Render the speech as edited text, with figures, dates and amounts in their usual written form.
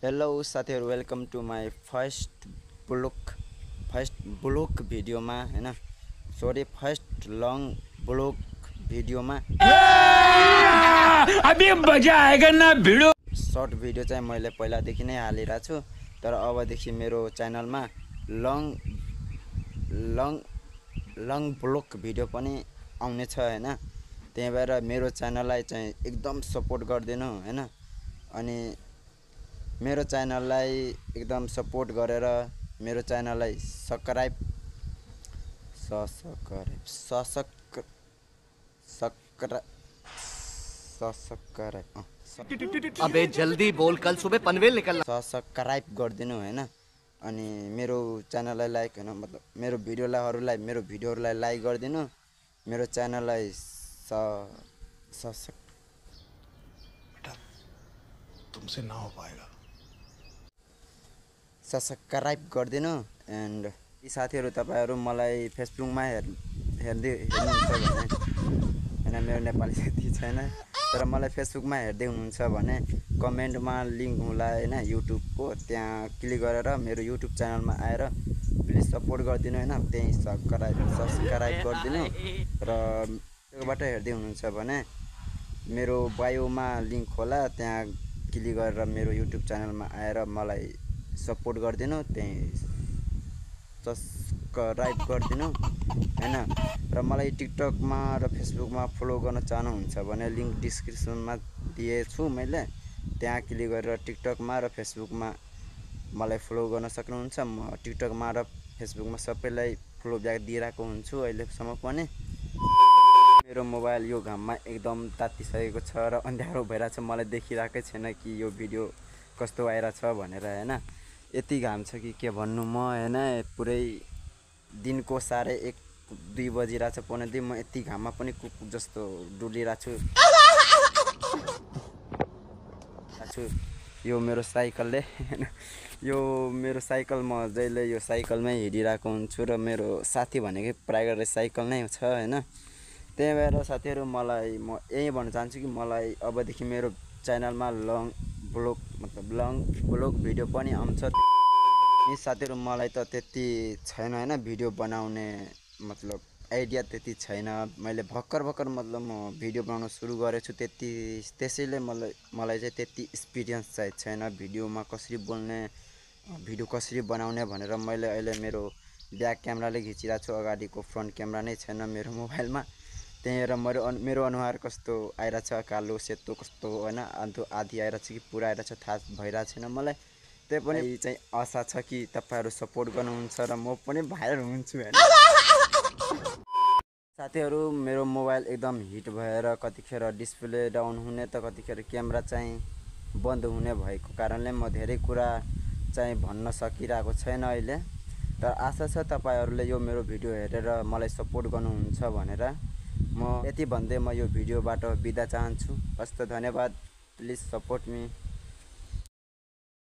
Hello साथीहरु, welcome to my first blog video में हैन। Sorry, first long blog video में अभी मजा आएगा ना भिडियो। शॉर्ट भिडियो चाहिँ मैले पहिलादेखि नै हालिरहेको छु, तर अबदेखि मेरो च्यानलमा लङ ब्लॉग भिडियो पनि आउने छ हैन। त्यही भएर मेरो च्यानललाई चाहिँ एकदम सपोर्ट गरिदिनु हैन। अनि मेरो च्यानललाई एकदम सपोर्ट गरेर मेरो च्यानललाई सब्स्क्राइब अबे जल्दी बोल, कल सुबह पनवेल निकलना। सब्स्क्राइब गरिदिनु हैन। अनि मेरो च्यानललाई लाइक हैन, मतलब मेरो भिडियोहरुलाई लाइक गरिदिनु। मेरो च्यानललाई बेटा तुमसे ना हो पाएगा। सब्स्क्राइब गरिदिनु। एन्ड यी साथीहरु, तपाईहरु मलाई फेसबुकमा हेर्नुहुन्छ भने हैन, मेरो नेपाली त्यति छैन, तर मलाई फेसबुकमा हेर्दै हुनुहुन्छ भने कमेन्टमा लिंक होला हैन युट्युबको, त्यहाँ क्लिक गरेर मेरो युट्युब च्यानलमा आएर प्लिज सपोर्ट गरिदिनु हैन। त्यही सब्स्क्राइब गरिदिनु। र त्योबाट हेर्दै हुनुहुन्छ भने मेरो बायोमा लिंक होला, त्यहाँ क्लिक गरेर मेरो युट्युब च्यानलमा आएर मलाई सपोर्ट गरिदिनु। त्यही सब्स्क्राइब गरिदिनु हैन। र मलाई टिकटकमा र फेसबुकमा फलो गर्न चाहनुहुन्छ भने लिंक डिस्क्रिप्सनमा दिएछु मैले, त्यहाँ क्लिक गरेर टिकटकमा र फेसबुकमा मलाई फलो गर्न सक्नुहुन्छ। म टिकटकमा र फेसबुकमा सबैलाई फलो ब्याक दिइरहेको हुन्छु अहिलेसम्म पनि। मेरो मोबाइल यो घाममा एकदम तातिसकेको छ र अन्धारो भइरहेछ, मलाई देखिरहेकै छैन कि यो भिडियो कस्तो आइरहेछ भनेर हैन। यति घाम छ कि के भन्नु म हैन। पुरै दिनको 1:30-2 बजिरहेछ, पौने 2। म यति घाममा पनि कुकुर जस्तो डुलिरहेछु। यो मेरो साइकलले हैन, यो मेरो साइकल, म जहिले यो साइकलमै हिँडिरहेको हुन्छु र मेरो साथी भनेकै प्राइभेट साइकल नै छ हैन। त्यही भएर साथीहरु, मलाई म यही भन्न चाहन्छु कि मलाई अबदेखि मेरो च्यानलमा लङ ब्लग भिडियो पनि आउँछ। नि साथीहरु, मलाई त त्यति छैन हैन, भिडियो बनाउने मतलब आइडिया त्यति छैन। मैले भर्खर मतलब म भिडियो बनाउन सुरु गरेछु, त्यसैले मलाई चाहिँ त्यति एक्सपिरियन्स चाहिँ छैन भिडियोमा कसरी बोल्ने, भिडियो कसरी बनाउने भनेर। मैले अहिले मेरो ब्याक क्यामेराले खिचिरहेको छु, अगाडिको फ्रन्ट क्यामेरा नै छैन मेरो मोबाइलमा। त्यही भएर मेरो अनुहार कस्तो आइरहेछ, कालो सेतो कस्तो हैन, आधी आइरहेछ कि पुरा आइरहेछ थाहा भइरहेको छैन मलाई। त्यही पनि चाहिँ आशा छ कि तपाईहरु सपोर्ट गर्नुहुन्छ र म पनि भाइरल हुन्छु हैन। साथीहरु, मेरो मोबाइल एकदम हिट भएर कतिखेर डिस्प्ले डाउन हुने त कतिखेर क्यामेरा चाहिँ बन्द हुने भएको कारणले म धेरै कुरा चाहिँ भन्न सकिरहेको छैन अहिले। तर आशा छ तपाईहरुले यो मेरो भिडियो हेरेर मलाई सपोर्ट गर्नुहुन्छ भनेर। म यति भन्दै म यो भिडियोबाट बिदा चाहन्छु। हस्त, धन्यवाद। Please support me.